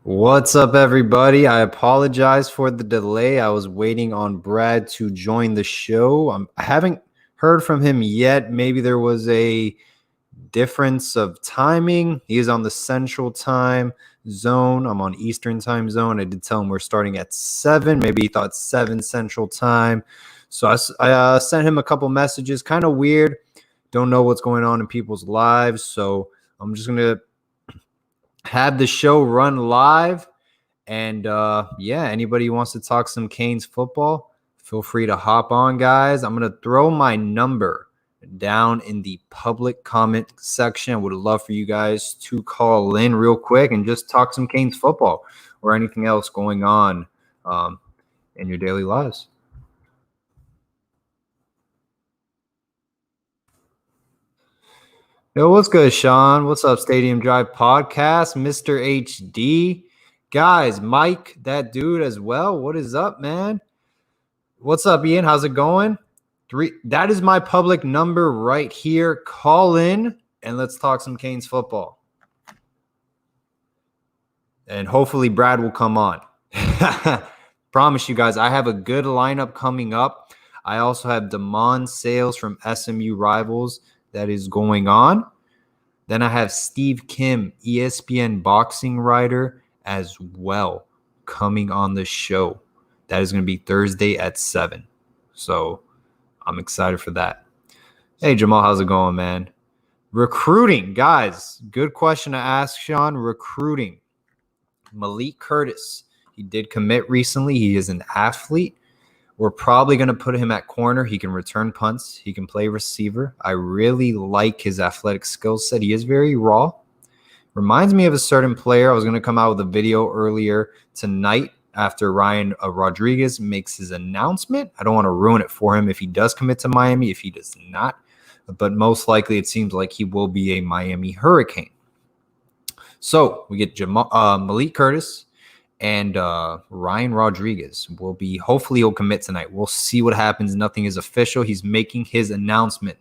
What's up, everybody? I apologize for the delay. I was waiting on Brad to join the show. I haven't heard from him yet. Maybe there was a difference of timing. He is on the Central Time Zone. I'm on Eastern Time Zone. I did tell him we're starting at 7. Maybe he thought 7 Central Time. So I sent him a couple messages. Kind of weird. Don't know what's going on in people's lives. So I'm just going to have the show run live. And anybody who wants to talk some Canes football, feel free to hop on, guys. I'm going to throw my number down in the public comment section. I would love for you guys to call in real quick and just talk some Canes football or anything else going on in your daily lives. Yo, what's good, Shawn? What's up, Stadium Drive Podcast, Mr. HD? Guys, Mike, that dude as well. What is up, man? What's up, Ian? How's it going? That is my public number right here. Call in and let's talk some Canes football. And hopefully Brad will come on. Promise you guys, I have a good lineup coming up. I also have Damon Sales from SMU Rivals that is going on. Then I have Steve Kim, ESPN boxing writer, as well, coming on the show. That is going to be Thursday at 7. So I'm excited for that. Hey, Jamal, how's it going, man? Recruiting, guys. Good question to ask, Shawn. Recruiting. Malik Curtis. He did commit recently. He is an athlete. We're probably going to put him at corner. He can return punts. He can play receiver. I really like his athletic skill set. He is very raw. Reminds me of a certain player. I was going to come out with a video earlier tonight after Ryan Rodriguez makes his announcement. I don't want to ruin it for him if he does commit to Miami, if he does not. But most likely it seems like he will be a Miami Hurricane. So we get Malik Curtis. And Ryan Rodriguez will be, hopefully he'll commit tonight. We'll see what happens. Nothing is official. He's making his announcement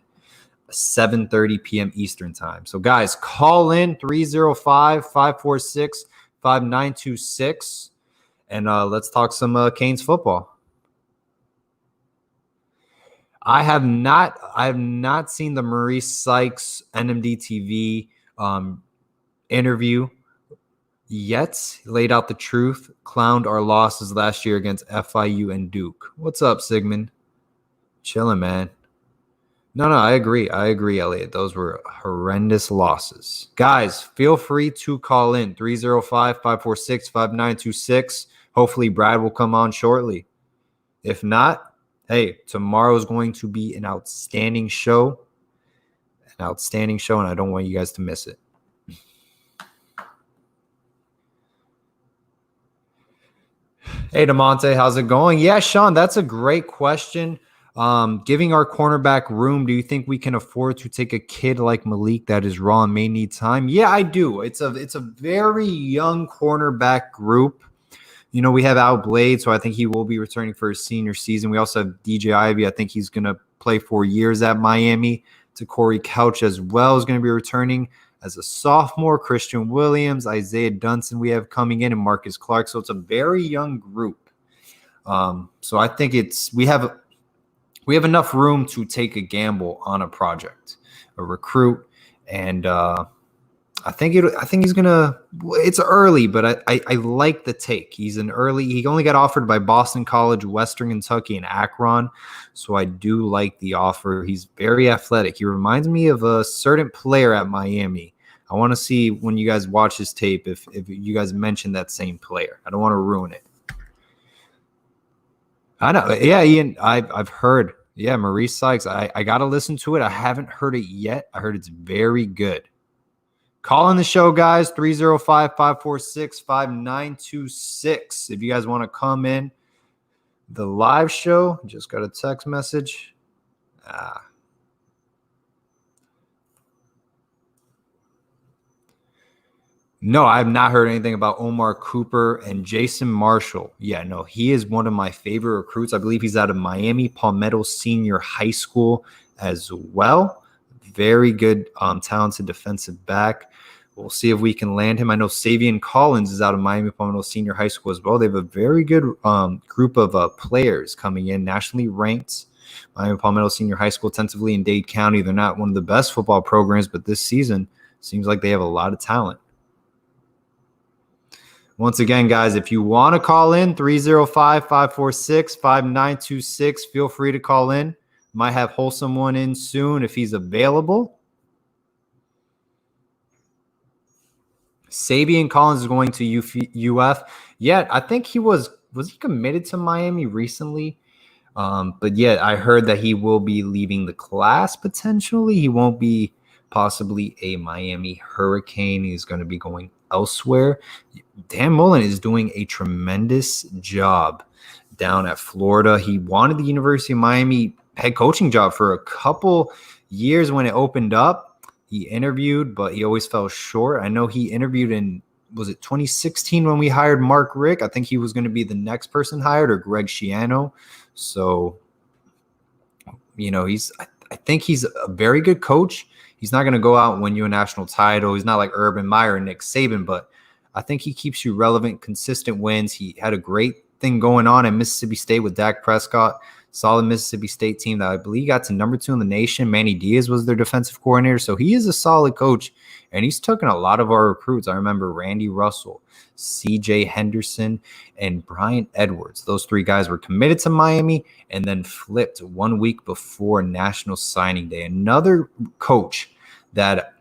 7:30 p.m. Eastern time. So, guys, call in 305-546-5926. And let's talk some Canes football. I have not seen the Maurice Sykes NMD TV interview yet. Laid out the truth, clowned our losses last year against FIU and Duke. What's up, Sigmund? Chilling, man. No, I agree, Elliot. Those were horrendous losses. Guys, feel free to call in 305-546-5926. Hopefully Brad will come on shortly. If not, hey, tomorrow is going to be an outstanding show. And I don't want you guys to miss it. Hey, DeMonte, how's it going? Yeah, Shawn, that's a great question. Giving our cornerback room, do you think we can afford to take a kid like Malik that is raw and may need time? Yeah, I do. It's a very young cornerback group. You know, we have Al Blade, so I think he will be returning for his senior season. We also have DJ Ivy. I think he's going to play 4 years at Miami. Corey Couch as well is going to be returning as a sophomore. Christian Williams, Isaiah Dunson we have coming in, and Marcus Clark. So it's a very young group. So I think we have enough room to take a gamble on a project, a recruit, and I think he's gonna. It's early, but I like the take. He only got offered by Boston College, Western Kentucky, and Akron, so I do like the offer. He's very athletic. He reminds me of a certain player at Miami. I want to see when you guys watch his tape if you guys mention that same player. I don't want to ruin it. I know. Yeah, Ian, I've heard. Yeah, Maurice Sykes. I got to listen to it. I haven't heard it yet. I heard it's very good. Call in the show, guys, 305-546-5926. If you guys want to come in the live show, just got a text message. No, I have not heard anything about Omar Cooper and Jason Marshall. Yeah, no, he is one of my favorite recruits. I believe he's out of Miami Palmetto Senior High School as well. Very good, talented defensive back. we'll see if we can land him. I know Savion Collins is out of Miami Palmetto Senior High School as well. They have a very good group of players coming in, nationally ranked. Miami Palmetto Senior High School, tentatively in Dade County. They're not one of the best football programs, but this season seems like they have a lot of talent. Once again, guys, if you want to call in, 305-546-5926, feel free to call in. Might have Wholesome one in soon if he's available. Savion Collins is going to UF. Yeah, I think he was he committed to Miami recently? But yeah, I heard that he will be leaving the class potentially. He won't be possibly a Miami Hurricane. He's going to be going elsewhere. Dan Mullen is doing a tremendous job down at Florida. He wanted the University of Miami head coaching job for a couple years when it opened up. He interviewed, but he always fell short. I know he interviewed in, was it 2016 when we hired Mark Rick? I think he was going to be the next person hired, or Greg Schiano. So, you know, I think he's a very good coach. He's not going to go out and win you a national title. He's not like Urban Meyer or Nick Saban, but I think he keeps you relevant, consistent wins. He had a great thing going on at Mississippi State with Dak Prescott. Solid Mississippi State team that I believe got to number 2 in the nation. Manny Diaz was their defensive coordinator. So he is a solid coach, and he's taken a lot of our recruits. I remember Randy Russell, CJ Henderson, and Brian Edwards. Those 3 guys were committed to Miami and then flipped 1 week before National Signing Day. Another coach that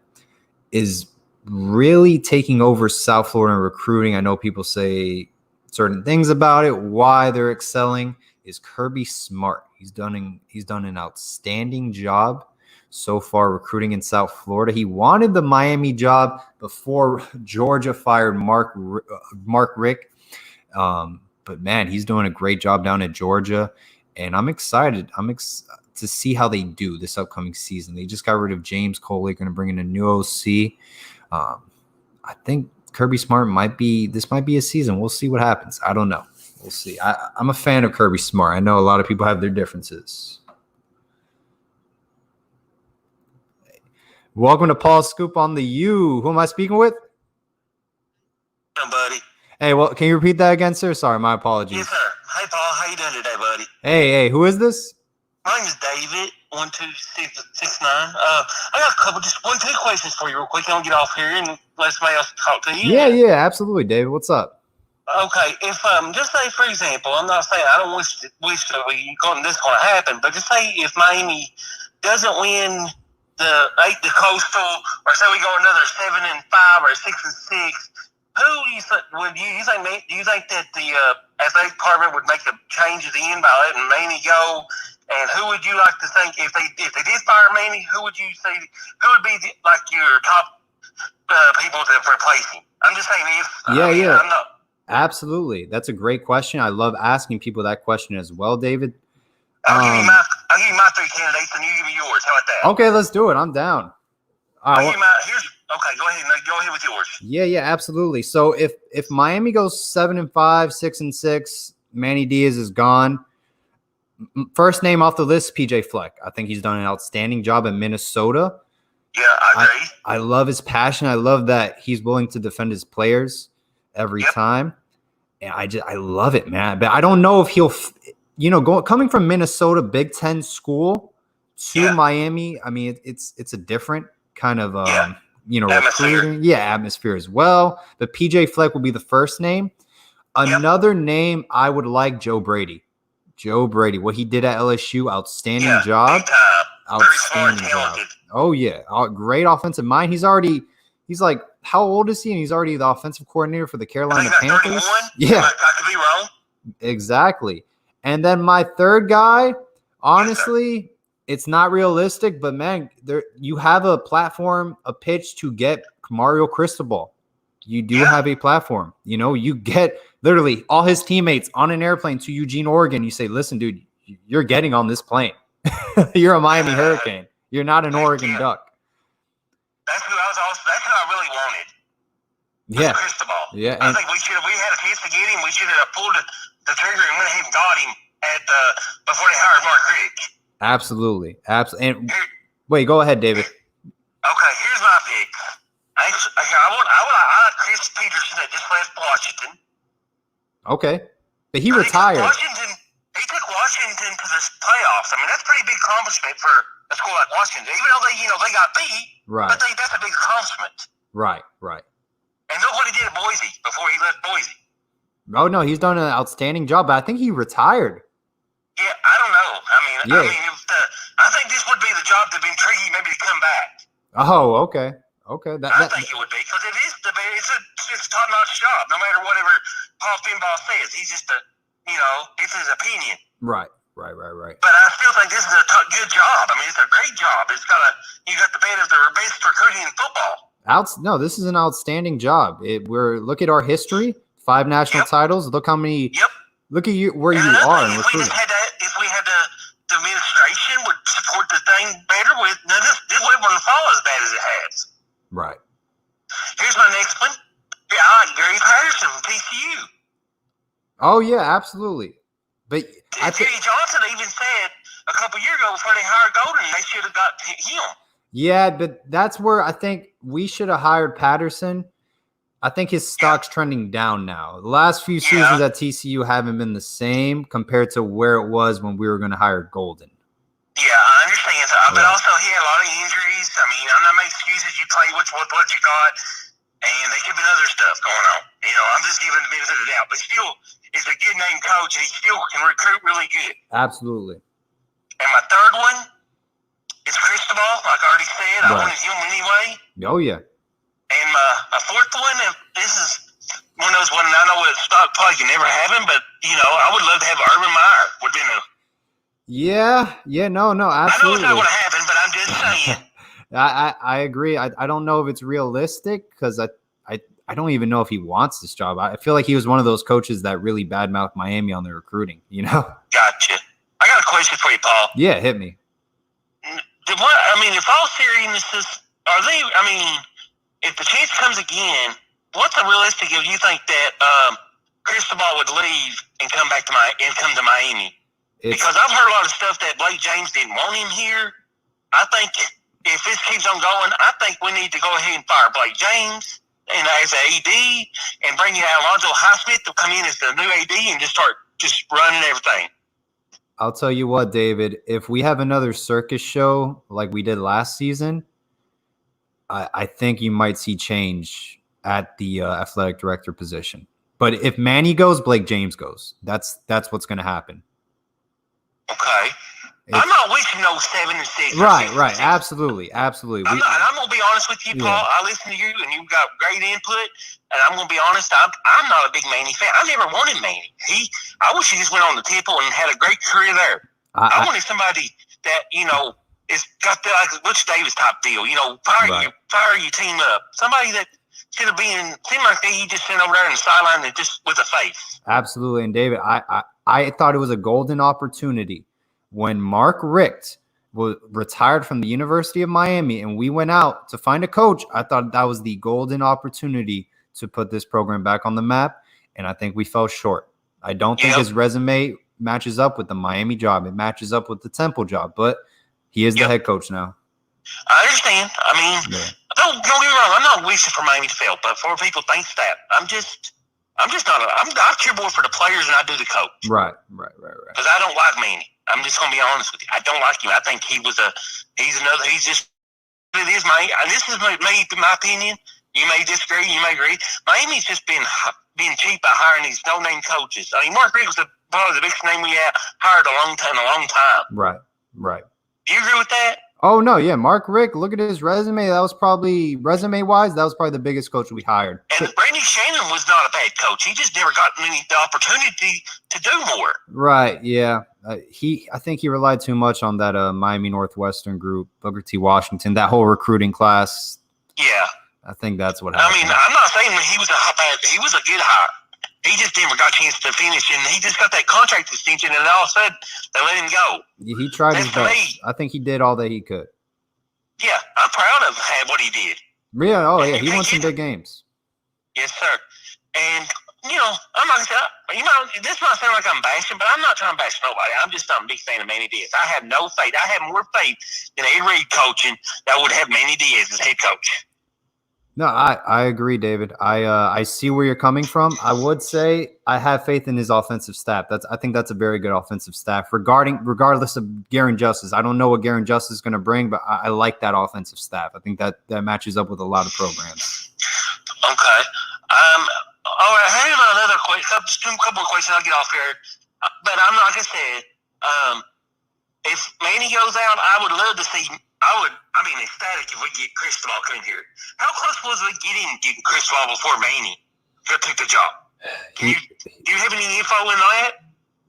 is really taking over South Florida in recruiting. I know people say certain things about it, why they're excelling, is Kirby Smart. He's done an outstanding job so far recruiting in South Florida. He wanted the Miami job before Georgia fired Mark Rick. But man, he's doing a great job down at Georgia, and I'm excited. To see how they do this upcoming season. They just got rid of James Coley, going to bring in a new OC. I think Kirby Smart might be a season. We'll see what happens. I don't know. We'll see. I'm a fan of Kirby Smart. I know a lot of people have their differences. Welcome to Paul Scoop on the U. Who am I speaking with? Buddy. Hey, well, can you repeat that again, sir? Sorry, my apologies. Yes, sir. Hey, Paul. How you doing today, buddy? Hey, who is this? My name is David, 12669. I got a couple, just 1-2 questions for you real quick. I'll get off here and let somebody else talk to you. Yeah, absolutely, David. What's up? Okay, if just say, for example, I'm not saying I don't wish that this going to happen, but just say if Miami doesn't win the Coastal, or say we go another 7-5 or 6-6, who do you think that the athletic department would make a change at the end by letting Manny go? And who would you like to think if they did fire Manny? Who would you say would be your top people to replace him? I'm just saying if. Yeah. I'm not. Absolutely, that's a great question. I love asking people that question as well, David. I'll give you my 3 candidates, and you give me yours. How about that? Okay, let's do it. I'm down. Okay, go ahead with yours. Yeah, absolutely. So if Miami goes 7-5, 6-6, Manny Diaz is gone. First name off the list, PJ Fleck. I think he's done an outstanding job in Minnesota. Yeah, I agree. I love his passion. I love that he's willing to defend his players every time. And I love it, man. But I don't know if he'll, coming from Minnesota, Big Ten school to Miami. I mean, it's a different kind of, recruiting. Yeah, atmosphere as well. But PJ Fleck will be the first name. Another name I would like, Joe Brady. What he did at LSU, outstanding job. Outstanding job. Oh, yeah. Great offensive mind. He's like, how old is he? And he's already the offensive coordinator for the Carolina Panthers. 31? Yeah. I could be wrong. Exactly. And then my third guy, honestly, it's not realistic, but man, you have a platform, a pitch to get Mario Cristobal. You do have a platform. You get literally all his teammates on an airplane to Eugene, Oregon. You say, listen, dude, you're getting on this plane. You're a Miami Hurricane. You're not an Oregon Duck. That's who I really wanted. Yeah. Cristobal. Yeah. I think we had a chance to get him. We should have pulled the trigger and went ahead and got him before they hired Mark Rick. Absolutely. And wait, go ahead, David. Okay, here's my pick. Actually, I like Chris Peterson that just left Washington. Okay. But he retired. He took Washington to the playoffs. I mean, that's a pretty big accomplishment for a school like Washington. Even though they got beat, Right. but that's a big accomplishment. Right. And look what he did at Boise before he left Boise. Oh, no, he's done an outstanding job, but I think he retired. Yeah, I don't know. I think this would be the job to be intriguing maybe to come back. Oh, okay. I think it would be because it's a top-notch job. No matter whatever Paul Finball says, he's just it's his opinion. Right. But I still think this is a good job. I mean, it's a great job. You got the best of the best recruiting in football. No, this is an outstanding job. Look at our history. 5 national titles. Look how many. Yep. Look at you where you are in recruiting. If we had the administration would support the thing better, this wouldn't fall as bad as it has. Right. Here's my next one. Yeah, I like Gary Patterson from TCU. Oh yeah, absolutely. But Jerry Johnson even said a couple years ago before they hired Golden, they should have got him. Yeah, but that's where I think we should have hired Patterson. I think his stock's trending down now. The last few seasons at TCU haven't been the same compared to where it was when we were going to hire Golden. Yeah, I understand. But also he had a lot of injuries. I mean, I'm not making excuses. You play with what you got, and there could be other stuff going on. I'm just giving the benefit of the doubt. But still, he's a good name coach, and he still can recruit really good. Absolutely. And my third one is Cristobal, like I already said. I wanted him anyway. Oh, yeah. And my fourth one, and this is one of those ones I know it's probably can never happen, but, I would love to have Urban Meyer. Would be no, absolutely. I know it's not going to happen, but I'm just saying. I agree. I don't know if it's realistic because I don't even know if he wants this job. I feel like he was one of those coaches that really badmouthed Miami on their recruiting, Gotcha. I got a question for you, Paul. Yeah, hit me. If all seriousness, if the chance comes again, what's the realistic if you think that Cristobal would leave and come back to Miami? Because I've heard a lot of stuff that Blake James didn't want him here. I think if this keeps on going, I think we need to go ahead and fire Blake James and as an AD and bring in Alonzo Highsmith to come in as the new AD and just start running everything. I'll tell you what, David, if we have another circus show like we did last season, I think you might see change at the athletic director position. But if Manny goes, Blake James goes. That's what's going to happen. Okay. I'm not wishing no 7 and 6. Right. Absolutely. I'm going to be honest with you, Paul. Yeah. I listen to you, and you've got great input. And I'm going to be honest, I'm not a big Manny fan. I never wanted Manny. I wish he just went on the Temple and had a great career there. I wanted somebody that, it's got the like Butch Davis type deal. Fire your team up. Somebody that should have seemed like he just sent over there in the sideline and just with a face. Absolutely. And David, I thought it was a golden opportunity when Mark Richt was retired from the University of Miami and we went out to find a coach. I thought that was the golden opportunity to put this program back on the map. And I think we fell short. I don't think his resume matches up with the Miami job. It matches up with the Temple job, but he is the head coach now. I understand. Don't get me wrong. I'm not wishing for Miami to fail, but for people think that, I'm just not. I cheer more for the players than I do the coach. Right. Because I don't like Manny. I'm just gonna be honest with you. I don't like him. I think he's just. It is this is my opinion. You may disagree. You may agree. Miami's just being cheap by hiring these no-name coaches. Mark Richt was probably the biggest name we had hired a long time. Right. Do you agree with that? Oh, no, yeah. Mark Richt, look at his resume. That was probably, resume-wise, that was probably the biggest coach we hired. And Brady Shannon was not a bad coach. He just never got the opportunity to do more. Right, yeah. I think he relied too much on that Miami Northwestern group, Booker T. Washington, that whole recruiting class. Yeah. I think that's what happened. I'm not saying he was a good hire. He just never got a chance to finish, and he just got that contract extension, and all of a sudden, they let him go. He tried his best. I think he did all that he could. Yeah, I'm proud of what he did. Yeah, he won some big games. Yes, sir. And, I'm not going to this might sound like I'm bashing, but I'm not trying to bash nobody. I'm just not a big fan of Manny Diaz. I have no faith. I have more faith than Ed Reed coaching that would have Manny Diaz as head coach. No, I agree, David. I see where you're coming from. I would say I have faith in his offensive staff. I think that's a very good offensive staff. Regardless of Garen Justice, I don't know what Garen Justice is going to bring, but I like that offensive staff. I think that matches up with a lot of programs. Okay. All right. Here's another question. Just a couple of questions. I'll get off here. But I'm like I said, if Manny goes out, I would love to see. I'd be ecstatic if we get Cristobal in here. How close was we getting Cristobal before Manny took the job? Do you have any info in that?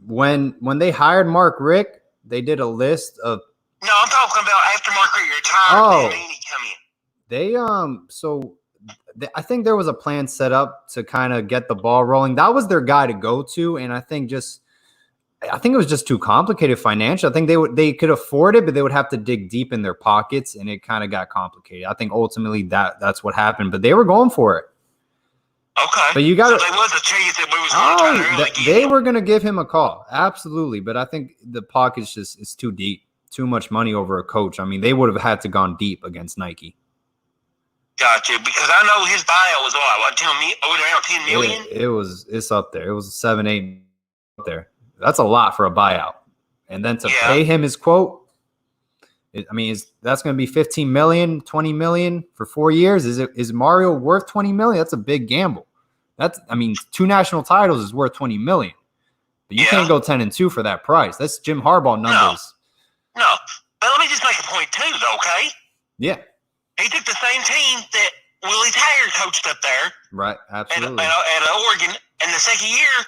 When they hired Mark Rick, they did a list of. No, I'm talking about after Mark Rick retired and Manny come in. I think there was a plan set up to kind of get the ball rolling. That was their guy to go to, and I think it was just too complicated financially. I think they could afford it, but they would have to dig deep in their pockets, and it kind of got complicated. I think ultimately that's what happened, but they were going for it. Okay. But you got there was a chance that we was going to try to they were going to give him a call. Absolutely. But I think the pocket's is too deep, too much money over a coach. I mean, they would have had to gone deep against Nike. Gotcha. Because I know his buyout was around 10 million. It's up there. It was 7-8 up there. That's a lot for a buyout. And then to pay him his quote, that's going to be 15 million, 20 million for 4 years. Is Mario worth 20 million? That's a big gamble. 2 national titles is worth 20 million. But you can't go 10-2 for that price. That's Jim Harbaugh numbers. No. But let me just make a point too, though, okay? Yeah. He took the same team that Willie Taggart coached up there. Right, absolutely. At Oregon. And the second year,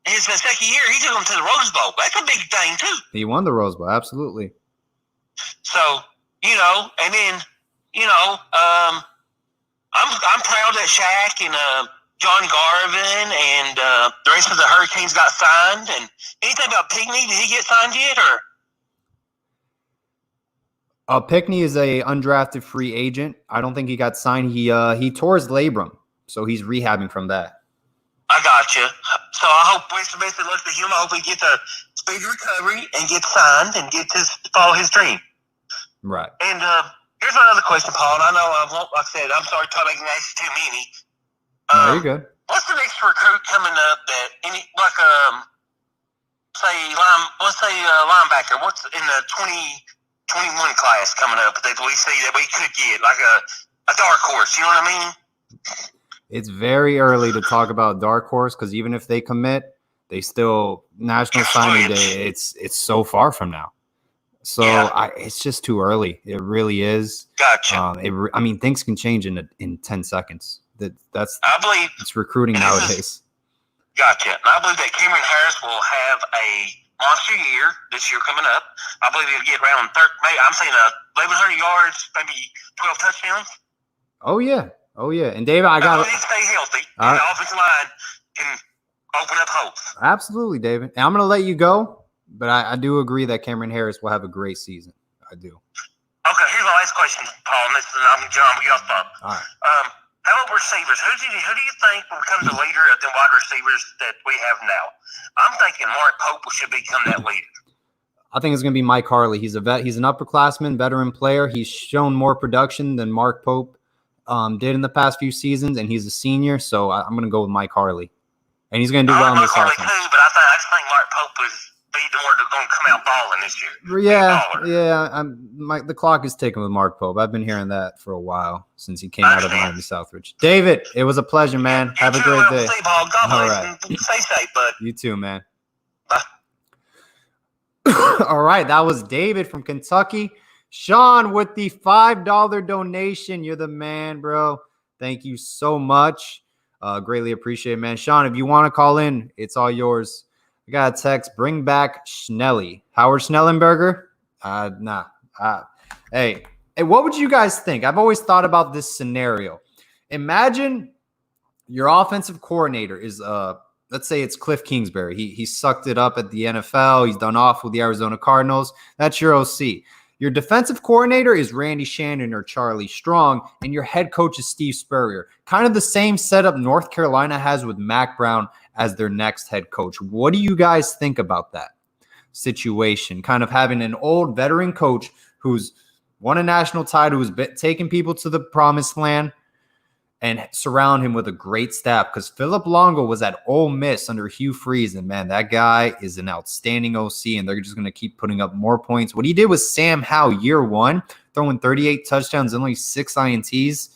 he took them to the Rose Bowl. That's a big thing, too. He won the Rose Bowl, absolutely. So, and then, I'm proud that Shaq and John Garvin and the rest of the Hurricanes got signed. And anything about Pinkney? Did he get signed yet? Or Pinkney is a undrafted free agent. I don't think he got signed. He tore his labrum, so he's rehabbing from that. I got you. So I hope basically look to him. I hope he gets a speedy recovery and gets signed and gets to follow his dream. Right. And here's my other question, Paul. And I know like I said, I'm sorry to ask you too many. No, you're good. What's the next recruit coming up that linebacker? What's in the 2021 class coming up that we see that we could get like a dark horse? You know what I mean? It's very early to talk about dark horse because even if they commit, they still National Signing Day. It's so far from now, so it's just too early. It really is. Gotcha. Things can change in 10 seconds. I believe it's recruiting nowadays. Gotcha. And I believe that Cameron Harris will have a monster year this year coming up. I believe he'll get around 1,100 yards, maybe 12 touchdowns. Oh yeah, and David, I got to stay healthy. And the offensive line can open up holes. Absolutely, David. And I'm going to let you go, but I do agree that Cameron Harris will have a great season. I do. Okay, here's my last question, Paul. And I'm John. We got All right. How about receivers? Who do you think will become the leader of the wide receivers that we have now? I'm thinking Mark Pope should become that leader. I think it's going to be Mike Harley. He's a vet. He's an upperclassman, veteran player. He's shown more production than Mark Pope did in the past few seasons, and he's a senior, so I'm going to go with Mike Harley. And he's going to do well in this offense. Too, but I just think Mark Pope is the one that's going to come out balling this year. The clock is ticking with Mark Pope. I've been hearing that for a while since he came out of Miami Southridge. David, it was a pleasure, man. Have a great day. God bless. Stay safe, bud. You too, man. Bye. All right, that was David from Kentucky. Shawn with the $5 donation. You're the man, bro. Thank you so much. Greatly appreciate it, man. Shawn, if you want to call in, it's all yours. I got a text. Bring back Schnelly. Howard Schnellenberger? Nah. Hey, what would you guys think? I've always thought about this scenario. Imagine your offensive coordinator is let's say it's Cliff Kingsbury. He sucked it up at the NFL. He's done off with the Arizona Cardinals. That's your OC. Your defensive coordinator is Randy Shannon or Charlie Strong, and your head coach is Steve Spurrier. Kind of the same setup North Carolina has with Mac Brown as their next head coach. What do you guys think about that situation? Kind of having an old veteran coach who's won a national title, who's taken people to the promised land, and surround him with a great staff, because Philip Longo was at Ole Miss under Hugh Freeze, and man, that guy is an outstanding OC, and they're just going to keep putting up more points. What he did with Sam Howell year one, throwing 38 touchdowns and only 6 INTs,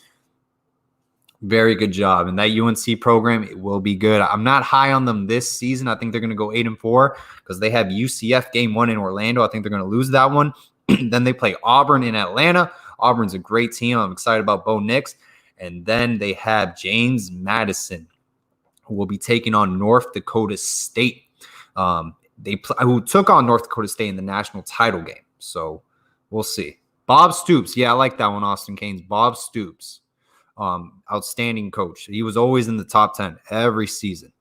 very good job. And that UNC program, it will be good. I'm not high on them this season. I think they're going to go 8-4 because they have UCF game 1 in Orlando. I think they're going to lose that one. Then they play Auburn in Atlanta. Auburn's a great team. I'm excited about Bo Nix. And then they have James Madison, who will be taking on North Dakota State. Who took on North Dakota State in the national title game. So we'll see. Bob Stoops. Yeah, I like that one, Austin Canes. Bob Stoops. Outstanding coach. He was always in the top 10 every season.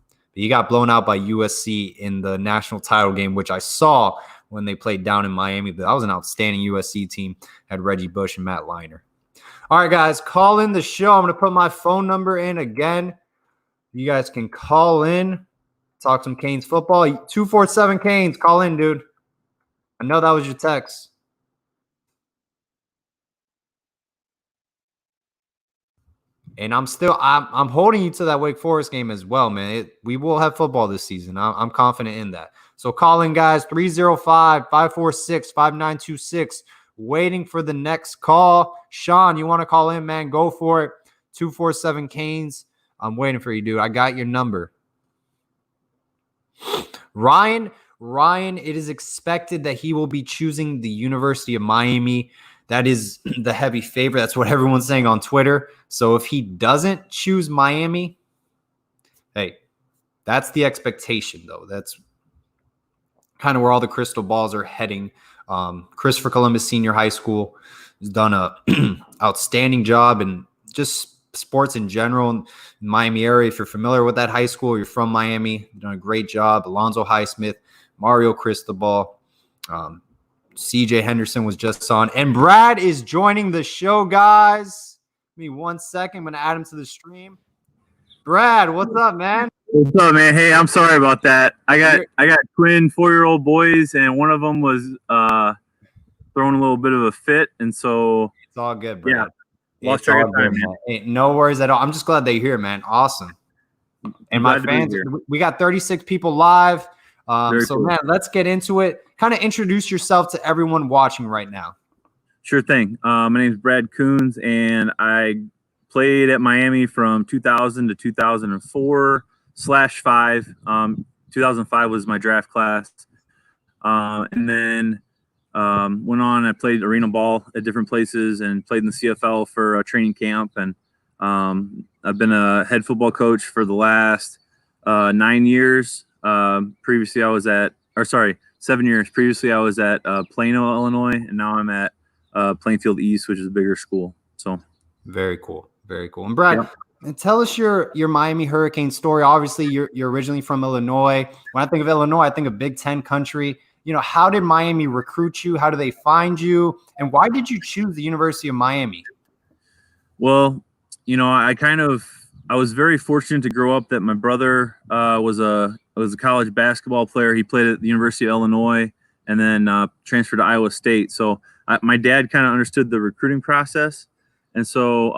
But he got blown out by USC in the national title game, which I saw when they played down in Miami. But that was an outstanding USC team. Had Reggie Bush and Matt Leinart. All right, guys, call in the show. I'm going to put my phone number in again. You guys can call in, talk some Canes football. 247 Canes, call in, dude. I know that was your text. And I'm holding you to that Wake Forest game as well, man. We will have football this season. I'm confident in that. So call in, guys, 305-546-5926. Waiting for the next call. Shawn, you want to call in, man? Go for it. 247 Canes. I'm waiting for you, dude. I got your number. Ryan, it is expected that he will be choosing the University of Miami. That is the heavy favorite. That's what everyone's saying on Twitter. So if he doesn't choose Miami, hey, that's the expectation, though. That's kind of where all the crystal balls are heading. Christopher Columbus Senior High School has done a outstanding job in just sports in general in the Miami area. If you're familiar with that high school, you're from Miami, you've done a great job. Alonzo Highsmith, Mario Cristobal, CJ Henderson was just on. And Brad is joining the show, guys. Give me 1 second. I'm going to add him to the stream. Brad, what's up, man? What's up, man? Hey, I'm sorry about that. I got twin 4-year-old boys, and one of them was throwing a little bit of a fit, and so it's all good, Brad. Yeah, lost track of time, man. Hey, no worries at all. I'm just glad they're here, man. Awesome. And my fans, we got 36 people live. So, cool. Man, let's get into it. Kind of introduce yourself to everyone watching right now. Sure thing. My name is Brad Kunz, and I played at Miami from 2000 to 2004/5. 2005 was my draft class. And then went on, I played arena ball at different places and played in the CFL for a training camp. And I've been a head football coach for the last 9 years. Previously, 7 years. Previously, I was at Plano, Illinois, and now I'm at Plainfield East, which is a bigger school. So very cool. Very cool. And Brad, and tell us your Miami Hurricane story. Obviously, you're originally from Illinois. When I think of Illinois, I think of Big Ten country. You know, how did Miami recruit you? How do they find you? And why did you choose the University of Miami? Well, you know, I was very fortunate to grow up that my brother was a college basketball player. He played at the University of Illinois and then transferred to Iowa State. So my dad kind of understood the recruiting process. And so,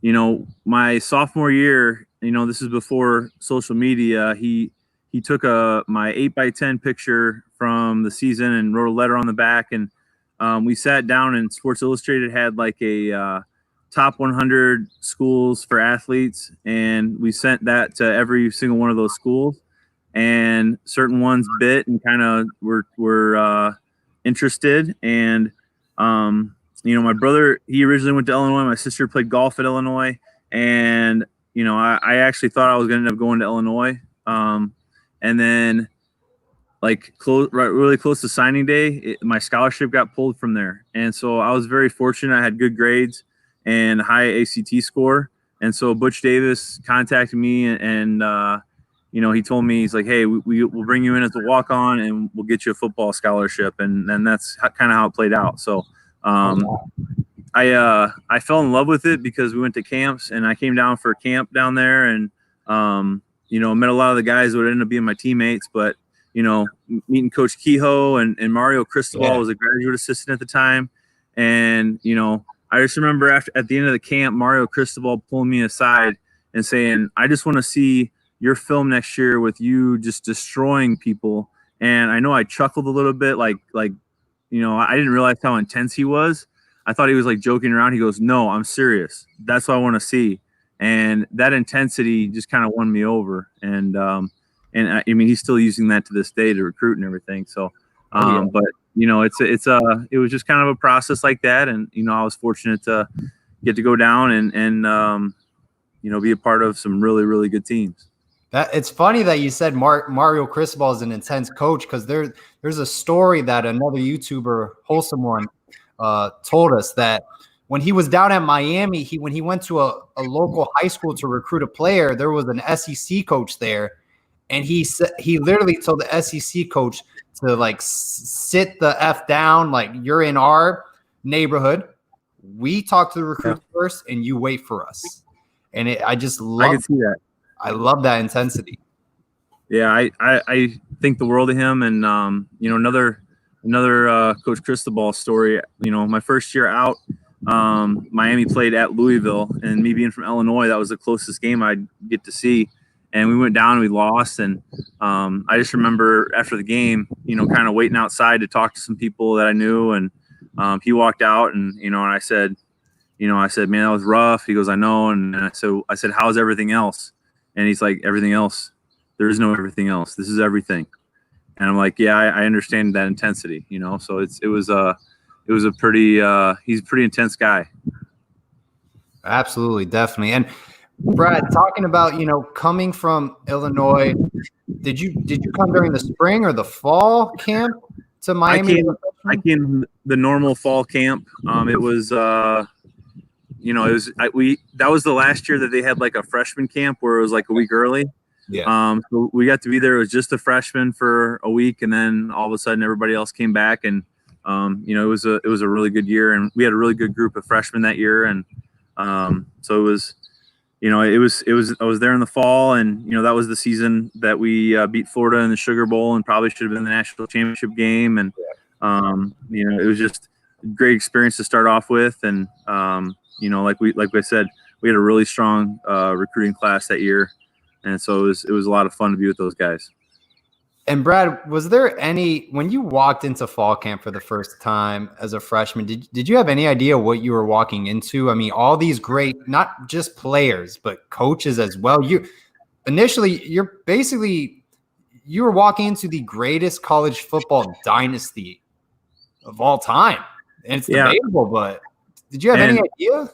you know, my sophomore year, you know, this is before social media, he took my 8x10 picture from the season and wrote a letter on the back. And we sat down, and Sports Illustrated had like a top 100 schools for athletes. And we sent that to every single one of those schools. And certain ones bit and kind of were interested. And, you know, my brother, he originally went to Illinois. My sister played golf at Illinois. And, you know, I actually thought I was going to end up going to Illinois. And then, like, really close to signing day, my scholarship got pulled from there. And so I was very fortunate. I had good grades and a high ACT score. And so Butch Davis contacted me and you know, he told me, he's like, hey, we'll bring you in as a walk-on and we'll get you a football scholarship. And that's kind of how it played out. So I fell in love with it because we went to camps, and I came down for a camp down there, and you know, met a lot of the guys that would end up being my teammates. But, you know, meeting Coach Kehoe and Mario Cristobal was a graduate assistant at the time. And, you know, I just remember at the end of the camp, Mario Cristobal pulling me aside and saying, I just want to see your film next year with you just destroying people. And I know I chuckled a little bit, like, you know, I didn't realize how intense he was. I thought he was like joking around. He goes, no, I'm serious. That's what I want to see. And that intensity just kind of won me over. And I mean, he's still using that to this day to recruit and everything. So, but you know, it was just kind of a process like that. And, you know, I was fortunate to get to go down and you know, be a part of some really, really good teams. It's funny that you said Mario Cristobal is an intense coach, because there's a story that another YouTuber, Wholesome One, told us that when he was down at Miami, when he went to a local high school to recruit a player, there was an SEC coach there, and he literally told the SEC coach to like sit the F down, like you're in our neighborhood. We talk to the recruits first, and you wait for us. And I can see that. I love that intensity. Yeah, I think the world of him. And you know, another Coach Cristobal story. You know, my first year out, Miami played at Louisville, and me being from Illinois, that was the closest game I'd get to see. And we went down and we lost. And I just remember after the game, you know, kind of waiting outside to talk to some people that I knew. And he walked out, and you know, and I said, man, that was rough. He goes, I know. And I said, how's everything else? And he's like, everything else? There is no everything else. This is everything. And I'm like, yeah, I understand that intensity, you know? So it was a pretty, he's a pretty intense guy. Absolutely. Definitely. And Brad, talking about, you know, coming from Illinois, did you come during the spring or the fall camp to Miami? I came the normal fall camp. It was, you know, that was the last year that they had like a freshman camp where it was like a week early. Yeah. So we got to be there. It was just the freshmen for a week, and then all of a sudden everybody else came back, and you know, it was a really good year, and we had a really good group of freshmen that year, and so it was, you know, I was there in the fall, and you know, that was the season that we beat Florida in the Sugar Bowl, and probably should have been the national championship game, and you know, it was just a great experience to start off with, and you know, like I said, we had a really strong recruiting class that year, and so it was a lot of fun to be with those guys. And Brad, was there when you walked into fall camp for the first time as a freshman, did you have any idea what you were walking into? I mean, all these great, not just players, but coaches as well. You were walking into the greatest college football dynasty of all time. And it's debatable, but did you have any idea?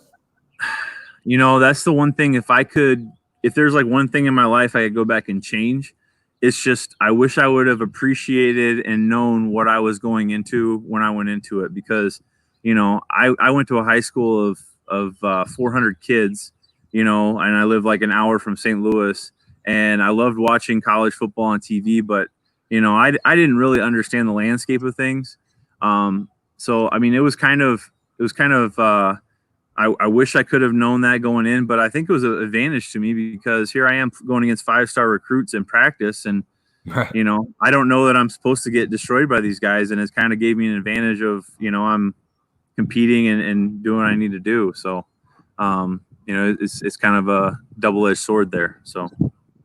You know, that's the one thing. If there's like one thing in my life I could go back and change, it's just, I wish I would have appreciated and known what I was going into when I went into it, because, you know, I went to a high school of 400 kids, you know, and I live like an hour from St. Louis, and I loved watching college football on TV, but, you know, I didn't really understand the landscape of things. So, I mean, it was kind of, I wish I could have known that going in, but I think it was an advantage to me, because here I am going against 5-star recruits in practice, and you know, I don't know that I'm supposed to get destroyed by these guys, and it's kind of gave me an advantage of, you know, I'm competing and doing what I need to do. So, you know, it's kind of a double-edged sword there. So.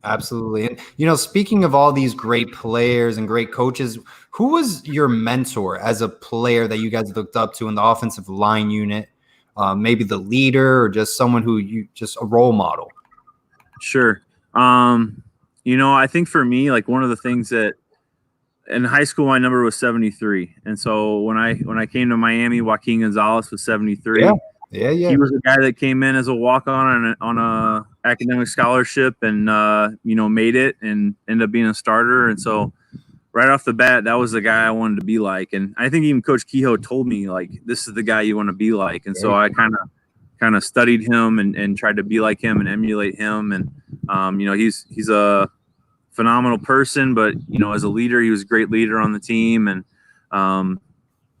Absolutely. And, you know, speaking of all these great players and great coaches, who was your mentor as a player that you guys looked up to in the offensive line unit? Maybe the leader, or just someone who just a role model? Sure. You know, I think for me, like one of the things that in high school, my number was 73. And so when I came to Miami, Joaquin Gonzalez was 73. Yeah. He was a guy that came in as a walk-on on a academic scholarship, and you know, made it and ended up being a starter. And so right off the bat, that was the guy I wanted to be like. And I think even Coach Kehoe told me, like, this is the guy you want to be like. And so I kind of studied him and tried to be like him and emulate him. And you know, he's a phenomenal person, but you know, as a leader, he was a great leader on the team. And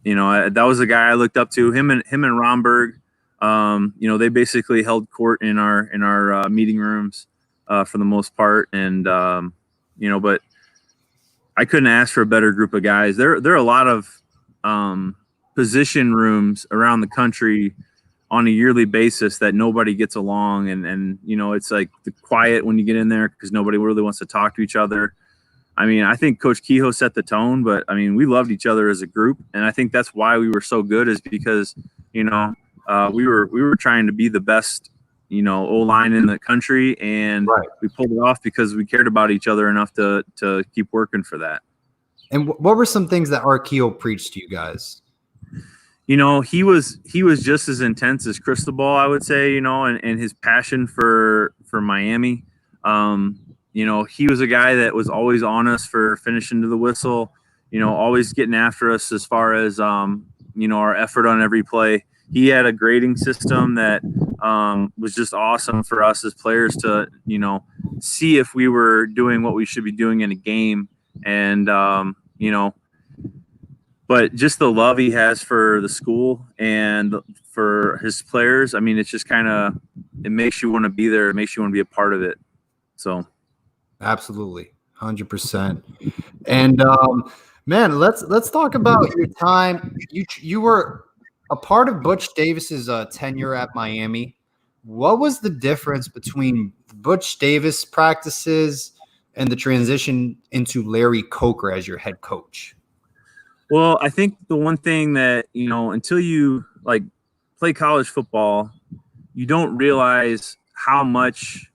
you know, that was the guy I looked up to. Him and Romberg. You know, they basically held court in our meeting rooms for the most part, and you know, but I couldn't ask for a better group of guys. There are a lot of position rooms around the country on a yearly basis that nobody gets along, and it's like the quiet when you get in there because nobody really wants to talk to each other. I mean, I think Coach Kehoe set the tone, but I mean, we loved each other as a group, and I think that's why we were so good, is because we were trying to be the best O-line in the country, and we pulled it off because we cared about each other enough to keep working for that. And what were some things that Art Kehoe preached to you guys? He was just as intense as Cristobal, I would say, and his passion for Miami. He was a guy that was always on us for finishing to the whistle, always getting after us as far as, our effort on every play. He had a grading system that was just awesome for us as players to, see if we were doing what we should be doing in a game. And, but just the love he has for the school and for his players, I mean, it's just it makes you want to be there. It makes you want to be a part of it. So. Absolutely. 100%. And, man, let's talk about your time. You were a part of Butch Davis's tenure at Miami. What was the difference between Butch Davis practices and the transition into Larry Coker as your head coach? Well, I think the one thing that, until you play college football, you don't realize how much,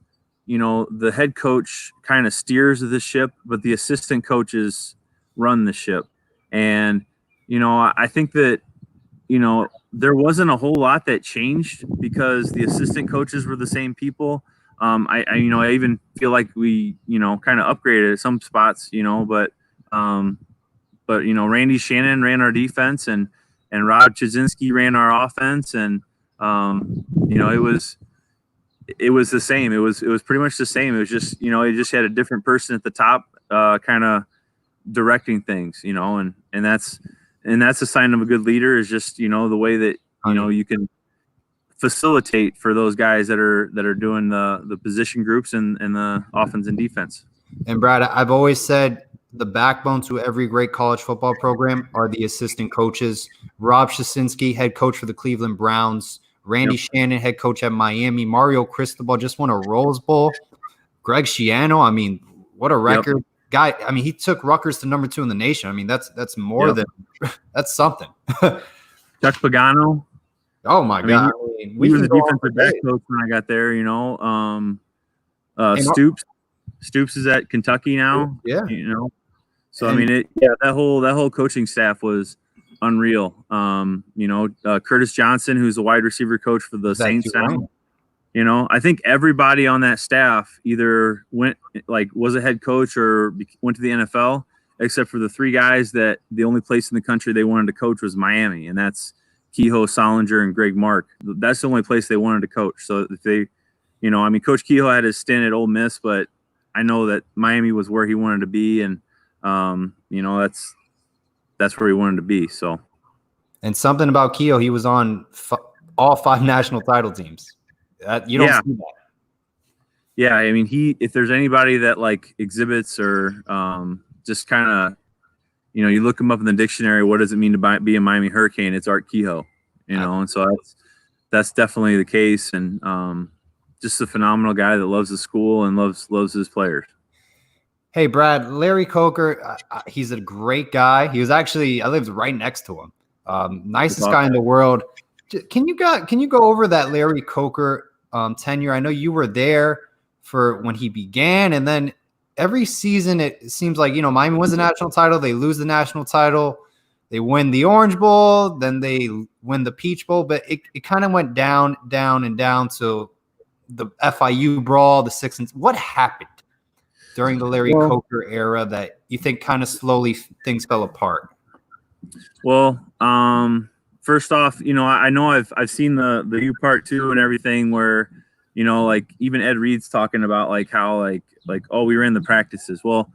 the head coach kind of steers the ship, but the assistant coaches run the ship. And, I think that, there wasn't a whole lot that changed because the assistant coaches were the same people. I even feel like we, kind of upgraded at some spots, but Randy Shannon ran our defense and Rob Chazinski ran our offense. And, it was the same. It was pretty much the same. It was just, it just had a different person at the top, kind of directing things, and that's a sign of a good leader, is just, the way that, you can facilitate for those guys that are doing the position groups and the offense and defense. And Brad, I've always said the backbone to every great college football program are the assistant coaches. Rob Chazinski, head coach for the Cleveland Browns. Randy Shannon, head coach at Miami. Mario Cristobal just won a Rose Bowl. Greg Schiano, I mean, what a record. Guy, I mean, he took Rutgers to number 2 in the nation. I mean, that's more than – that's something. Chuck Pagano. Oh, my God. He was a defensive back coach when I got there, Stoops is at Kentucky now. Yeah. So, I mean, that whole coaching staff was unreal. Curtis Johnson, who's the wide receiver coach for the Saints now. I think everybody on that staff either was a head coach or went to the NFL, except for the 3 guys that the only place in the country they wanted to coach was Miami, and that's Kehoe, Solinger, and Greg Mark. That's the only place they wanted to coach. So if they, Coach Kehoe had his stint at Ole Miss, but I know that Miami was where he wanted to be, and that's where he wanted to be. So, and something about Kehoe, he was on all 5 national title teams. You don't see that. Yeah, I mean, if there's anybody that exhibits or just kind of, you look him up in the dictionary, what does it mean to be a Miami Hurricane? It's Art Kehoe, and so that's definitely the case. And just a phenomenal guy that loves the school and loves his players. Hey, Brad, Larry Coker, he's a great guy. He was actually, I lived right next to him. Nicest guy in the world. Can you go over that Larry Coker tenure? I know you were there for when he began, and then every season it seems like, Miami wins the national title, they lose the national title, they win the Orange Bowl, then they win the Peach Bowl, but it kind of went down and down to the FIU brawl, the 6. What happened during the Larry Coker era that you think kind of slowly things fell apart? Well, first off, I know I've seen the U Part 2 and everything where, even Ed Reed's talking about how oh, we ran the practices. Well,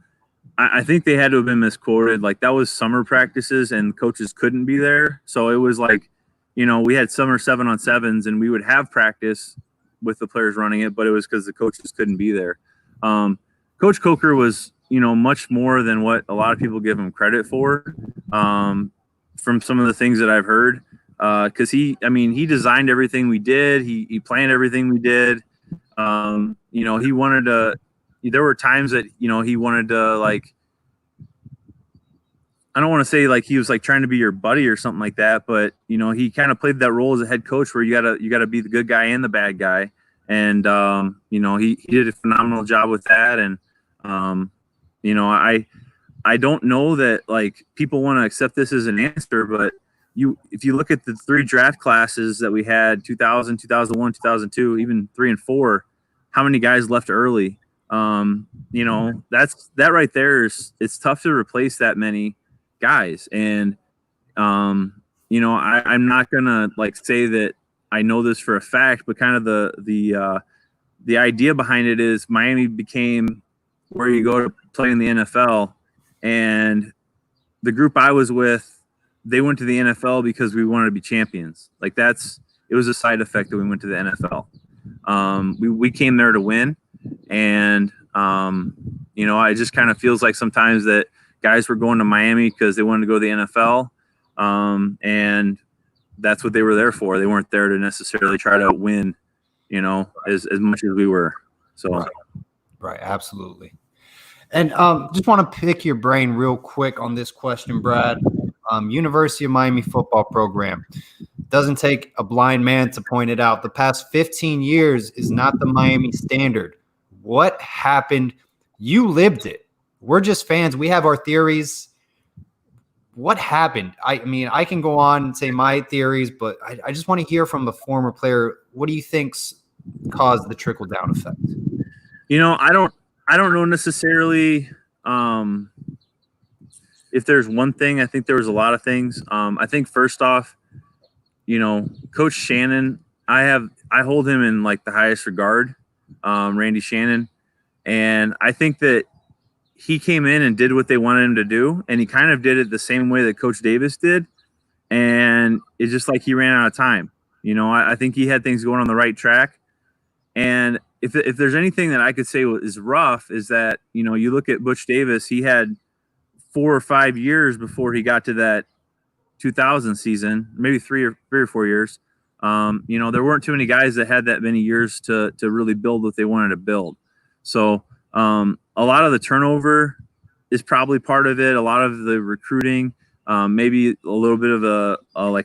I think they had to have been misquoted. That was summer practices and coaches couldn't be there. So it was we had summer 7-on-7s and we would have practice with the players running it, but it was because the coaches couldn't be there. Coach Coker was, much more than what a lot of people give him credit for. From some of the things that I've heard, because he designed everything we did. He planned everything we did. He wanted to. There were times that he wanted to, like, I don't want to say like he was like trying to be your buddy or something like that, but he kind of played that role as a head coach where you gotta be the good guy and the bad guy, and he did a phenomenal job with that. And I don't know that like people want to accept this as an answer, but if you look at the 3 draft classes that we had, 2000, 2001, 2002, even 3 and 4, how many guys left early? That right there it's tough to replace that many guys. And I'm not gonna like say that I know this for a fact, but kind of the idea behind it is Miami became where you go to play in the NFL, and the group I was with, they went to the NFL because we wanted to be champions. Like it was a side effect that we went to the NFL. We came there to win, and it just kind of feels like sometimes that guys were going to Miami because they wanted to go to the NFL, and that's what they were there for. They weren't there to necessarily try to win, as much as we were. So, right, absolutely. And just want to pick your brain real quick on this question, Brad. University of Miami football program. Doesn't take a blind man to point it out. The past 15 years is not the Miami standard. What happened? You lived it. We're just fans. We have our theories. What happened? I mean, I can go on and say my theories, but I just want to hear from the former player. What do you think's caused the trickle-down effect? I don't know necessarily if there's one thing. I think there was a lot of things. I think first off, Coach Shannon, I hold him in like the highest regard, Randy Shannon. And I think that he came in and did what they wanted him to do. And he kind of did it the same way that Coach Davis did. And it's just like he ran out of time. I think he had things going on the right track. And if there's anything that I could say is rough is that, you look at Butch Davis, he had 4 or 5 years before he got to that 2000 season, maybe 3 or 4 years. There weren't too many guys that had that many years to really build what they wanted to build. So a lot of the turnover is probably part of it. A lot of the recruiting, maybe a little bit of a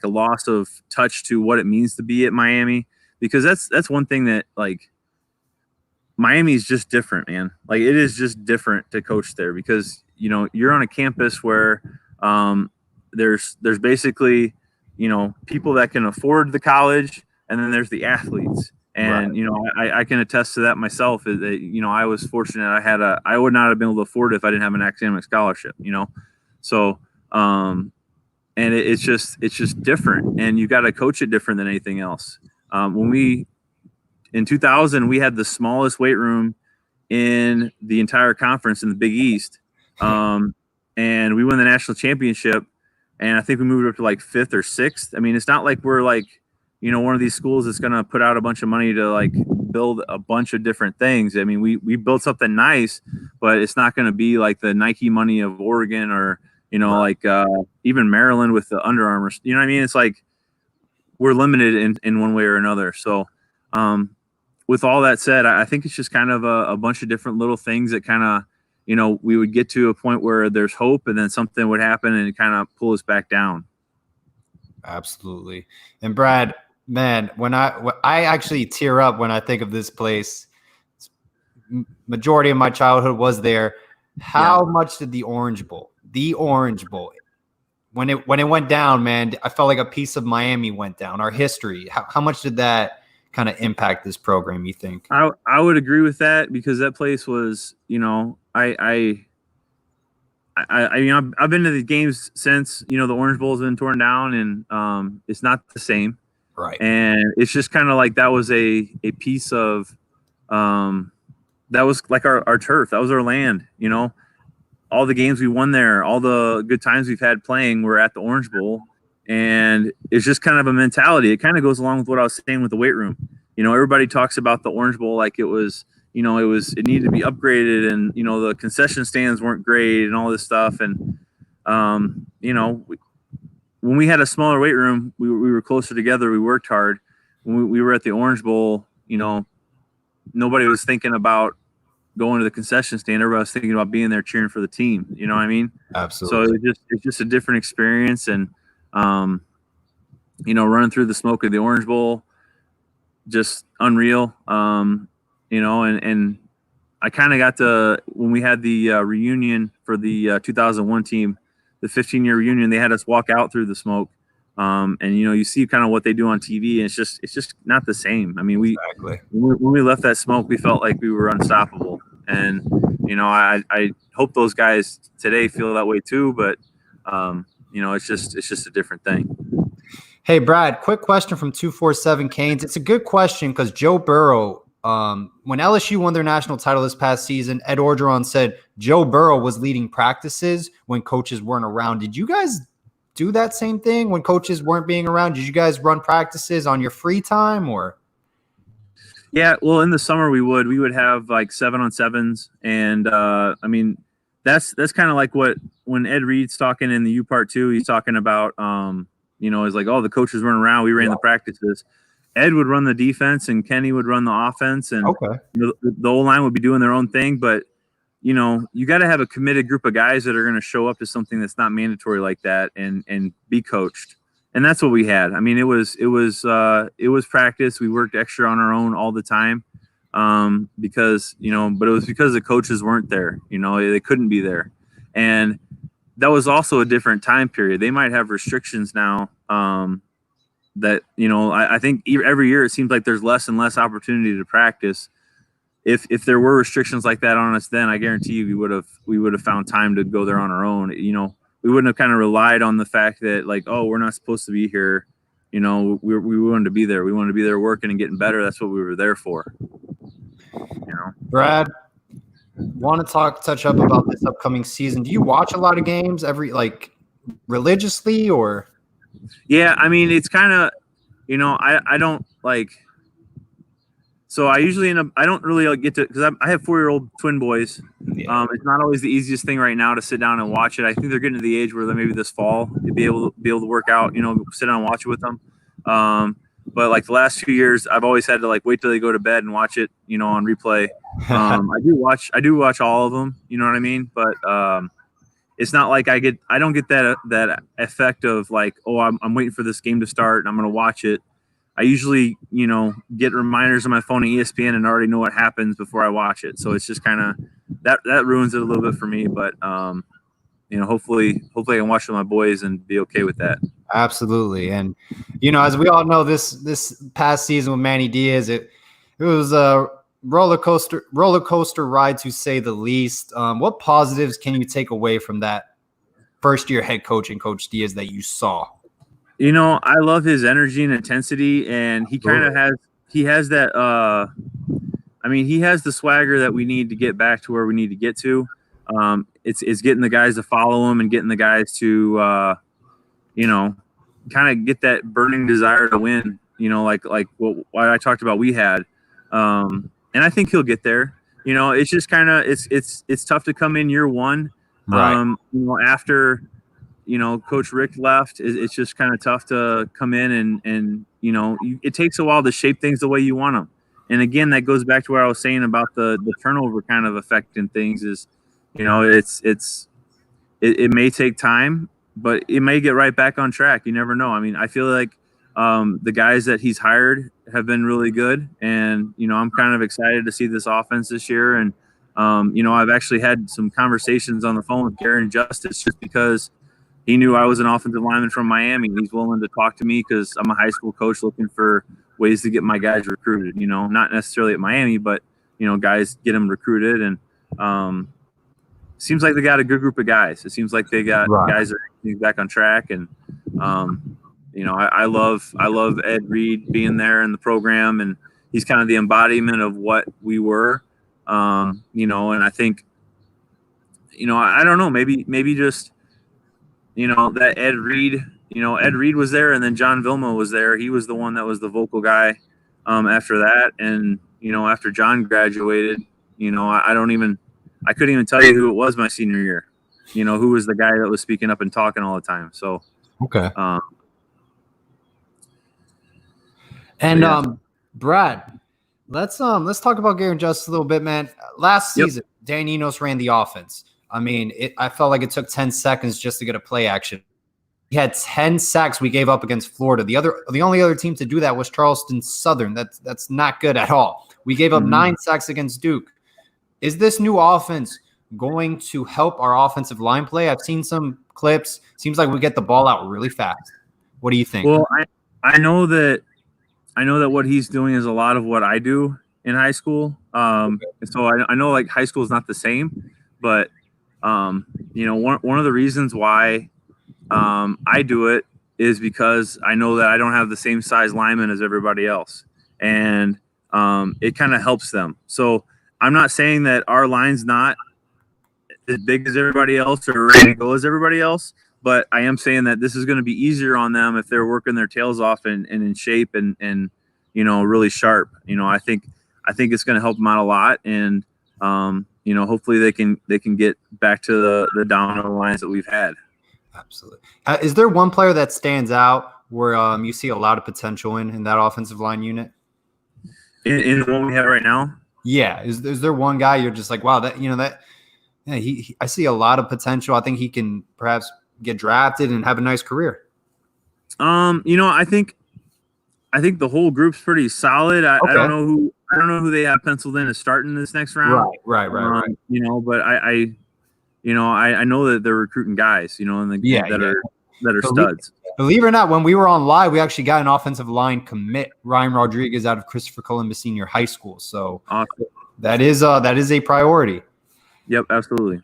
loss of touch to what it means to be at Miami, because that's one thing that like Miami is just different, man. Like it is just different to coach there because you're on a campus where there's basically people that can afford the college, and then there's the athletes. And right. I can attest to that myself. That I was fortunate. I would not have been able to afford it if I didn't have an academic scholarship. So and it's just different, and you got to coach it different than anything else. In 2000, we had the smallest weight room in the entire conference in the Big East, and we won the national championship. And I think we moved up to like 5th or 6th. I mean, it's not like we're like one of these schools that's going to put out a bunch of money to like build a bunch of different things. I mean, we built something nice, but it's not going to be like the Nike money of Oregon or, like even Maryland with the Under Armour. You know what I mean? It's like we're limited in one way or another. So with all that said, I think it's just kind of a bunch of different little things that kind of, we would get to a point where there's hope and then something would happen and kind of pull us back down. Absolutely. And Brad, man, when I actually tear up when I think of this place. Majority of my childhood was there. How much did the Orange Bowl, when it went down, man, I felt like a piece of Miami went down. Our history. How much did that kind of impact this program, you think? I would agree with that because that place was, I've been to the games since, the Orange Bowl's been torn down, and it's not the same. Right. And it's just kind of like that was a piece of that was like our turf. That was our land, all the games we won there, all the good times we've had playing were at the Orange Bowl. And it's just kind of a mentality. It kind of goes along with what I was saying with the weight room. Everybody talks about the Orange Bowl like it was, it needed to be upgraded, and, the concession stands weren't great and all this stuff. And, when we had a smaller weight room, we were closer together. We worked hard. When we were at the Orange Bowl, nobody was thinking about going to the concession stand. Everybody was thinking about being there cheering for the team. You know what I mean? Absolutely. So it's just a different experience. And, running through the smoke of the Orange Bowl, just unreal. And I kind of got to, when we had the reunion for the 2001 team, the 15-year reunion, they had us walk out through the smoke. And you see kind of what they do on TV, and it's just not the same. I mean, when we left that smoke, we felt like we were unstoppable. And I hope those guys today feel that way too. But it's just a different thing. Hey, Brad, quick question from 247 Canes. It's a good question because Joe Burrow, when LSU won their national title this past season, Ed Orgeron said Joe Burrow was leading practices when coaches weren't around. Did you guys do that same thing when coaches weren't being around? Did you guys run practices on your free time or? Yeah, well, in the summer we would have like 7-on-7s, and that's kind of like what when Ed Reed's talking in the U Part 2, he's talking about it's like, oh, the coaches weren't around, we ran the practices. Ed would run the defense and Kenny would run the offense, and the O-line would be doing their own thing, but you got to have a committed group of guys that are going to show up to something that's not mandatory like that and be coached. And that's what we had. I mean, it was practice. We worked extra on our own all the time because, but it was because the coaches weren't there. They couldn't be there. And that was also a different time period. They might have restrictions now that, I think every year it seems like there's less and less opportunity to practice. If there were restrictions like that on us then, I guarantee you we would have found time to go there on our own. We wouldn't have kind of relied on the fact that like, oh, we're not supposed to be here. We wanted to be there. We wanted to be there working and getting better. That's what we were there for. Brad, want to touch up about this upcoming season. Do you watch a lot of games religiously or? Yeah, I mean, it's kind of, I don't like. So I usually I don't really get to, because I have 4-year-old twin boys. Yeah. It's not always the easiest thing right now to sit down and watch it. I think they're getting to the age where maybe this fall you'll be able to work out, sit down and watch it with them. But like the last few years, I've always had to like wait till they go to bed and watch it, on replay. I do watch all of them, you know what I mean? But it's not like I don't get that effect of like, oh, I'm waiting for this game to start and I'm going to watch it. I usually, get reminders on my phone at ESPN and already know what happens before I watch it. So it's just kind of that ruins it a little bit for me. But, hopefully I can watch with my boys and be okay with that. Absolutely. And, as we all know, this past season with Manny Diaz, it was a roller coaster ride, to say the least. What positives can you take away from that first-year head coach and Coach Diaz that you saw? I love his energy and intensity, and he kind of has that. He has the swagger that we need to get back to where we need to get to. It's getting the guys to follow him and getting the guys to, kind of get that burning desire to win. Like what I talked about we had, and I think he'll get there. It's just kind of it's tough to come in year one, right? After. Coach Rick left. It's just kind of tough to come in and it takes a while to shape things the way you want them. And again, that goes back to what I was saying about the turnover kind of affecting things is, it may take time, but it may get right back on track. You never know. I mean, I feel like the guys that he's hired have been really good. And, I'm kind of excited to see this offense this year. And, I've actually had some conversations on the phone with Garen Justice just because he knew I was an offensive lineman from Miami. He's willing to talk to me because I'm a high school coach looking for ways to get my guys recruited, not necessarily at Miami, but, guys get them recruited. And seems like they got a good group of guys. It seems like they got guys that are getting back on track. And, I love Ed Reed being there in the program, and he's kind of the embodiment of what we were, and I think, I don't know, maybe just, that Ed Reed was there, and then John Vilma was there. He was the one that was the vocal guy after that. And, after John graduated, I couldn't even tell you who it was my senior year, who was the guy that was speaking up and talking all the time. So Okay. And Brad, let's talk about Gary Justice a little bit, man. Last season, Dan Enos ran the offense. I mean, I felt like it took 10 seconds just to get a play action. We had 10 sacks we gave up against Florida. The only other team to do that was Charleston Southern. That's not good at all. We gave up 9 sacks against Duke. Is this new offense going to help our offensive line play? I've seen some clips. Seems like we get the ball out really fast. What do you think? Well, I know that what he's doing is a lot of what I do in high school. And so I know like high school is not the same, but one of the reasons why I do it is because I know that I don't have the same size lineman as everybody else, and it kind of helps them. So I'm not saying that our line's not as big as everybody else or ready to go as everybody else, but I am saying that this is going to be easier on them if they're working their tails off and in shape and really sharp. I think it's going to help them out a lot, and hopefully they can get back to the down lines that we've had. Absolutely. Is there one player that stands out where you see a lot of potential in that offensive line unit? In what we have right now? Yeah. Is there one guy you're just like, wow, I see a lot of potential. I think he can perhaps get drafted and have a nice career. I think the whole group's pretty solid. I don't know who they have penciled in as starting this next round. Right. But I know that they're recruiting guys, that are studs. Believe it or not, when we were on live, we actually got an offensive line commit, Ryan Rodriguez, out of Christopher Columbus Senior High School. So awesome. that is a priority. Yep, absolutely.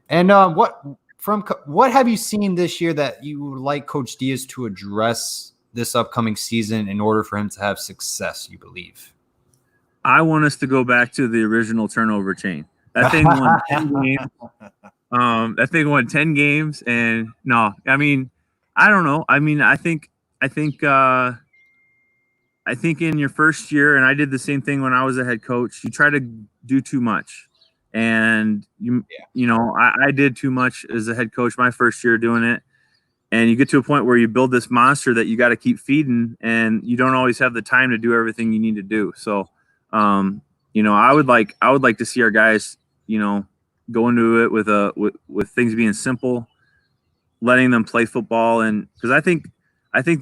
And what have you seen this year that you would like Coach Diaz to address this upcoming season in order for him to have success, you believe? I want us to go back to the original turnover chain. That thing won 10 games. That thing won 10 games, and no, I mean, I don't know. I mean, I think in your first year, and I did the same thing when I was a head coach, you try to do too much. And I did too much as a head coach my first year doing it. And you get to a point where you build this monster that you got to keep feeding, and you don't always have the time to do everything you need to do. So, I would like to see our guys, go into it with things being simple, letting them play football. And because I think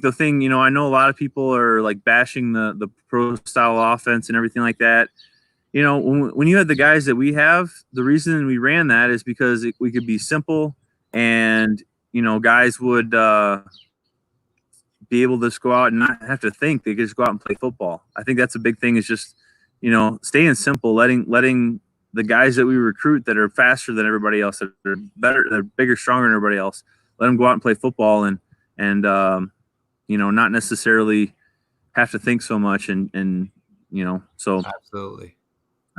the thing, I know a lot of people are like bashing the pro style offense and everything like that. When you had the guys that we have, the reason we ran that is because we could be simple, and guys would be able to just go out and not have to think. They could just go out and play football. I think that's a big thing, is just staying simple, letting the guys that we recruit that are faster than everybody else, that are better, they're bigger, stronger than everybody else, let them go out and play football and not necessarily have to think so much. And so absolutely.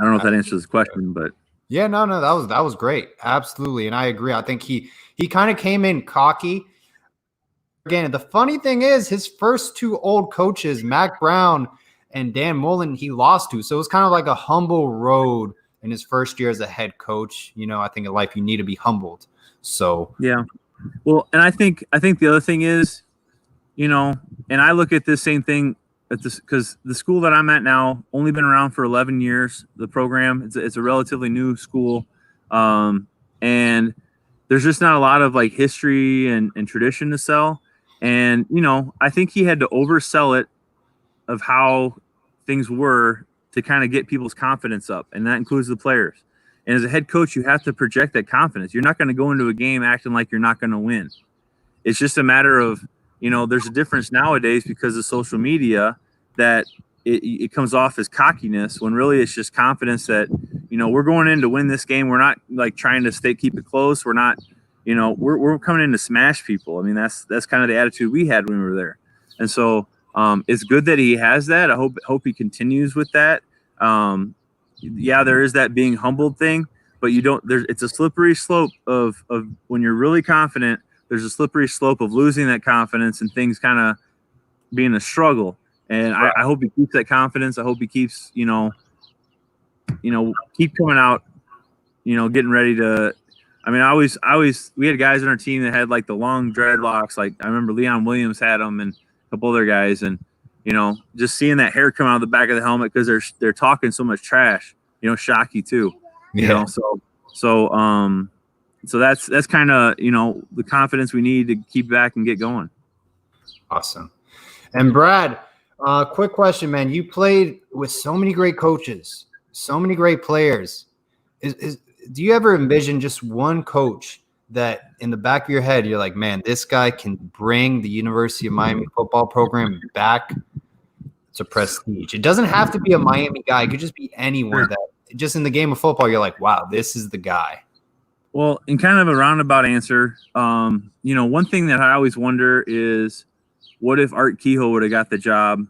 I don't know if that answers the question, but yeah, no, that was great. Absolutely. And I agree. I think he kind of came in cocky. Again, the funny thing is his first two old coaches, Mac Brown and Dan Mullen, he lost to. So it was kind of like a humble road in his first year as a head coach. I think in life you need to be humbled. So yeah. Well, and I think the other thing is, and I look at this same thing at this, because the school that I'm at now only been around for 11 years. The program, it's a relatively new school, and there's just not a lot of like history and tradition to sell. And I think he had to oversell it of how things were to kind of get people's confidence up, and that includes the players. And as a head coach, you have to project that confidence. You're not going to go into a game acting like you're not going to win. It's just a matter of, there's a difference nowadays because of social media that it comes off as cockiness, when really it's just confidence that, we're going in to win this game. We're not like trying to keep it close. We're not, we're coming in to smash people. I mean, that's kind of the attitude we had when we were there. And so it's good that he has that. I hope he continues with that. Yeah, there is that being humbled thing, but it's a slippery slope of when you're really confident. There's a slippery slope of losing that confidence and things kind of being a struggle. And right. I hope he keeps that confidence. I hope he keeps, keep coming out, getting ready to. I mean, we had guys on our team that had like the long dreadlocks. Like I remember Leon Williams had them, and a couple other guys, and just seeing that hair come out of the back of the helmet because they're talking so much trash. Shocky too. Yeah. So that's kind of the confidence we need to keep back and get going. Awesome. And Brad, quick question, man. You played with so many great coaches, so many great players. Do you ever envision just one coach that in the back of your head, you're like, man, this guy can bring the University of Miami football program back to prestige? It doesn't have to be a Miami guy. It could just be anyone that just in the game of football, you're like, wow, this is the guy. Well, in kind of a roundabout answer, one thing that I always wonder is what if Art Kehoe would have got the job,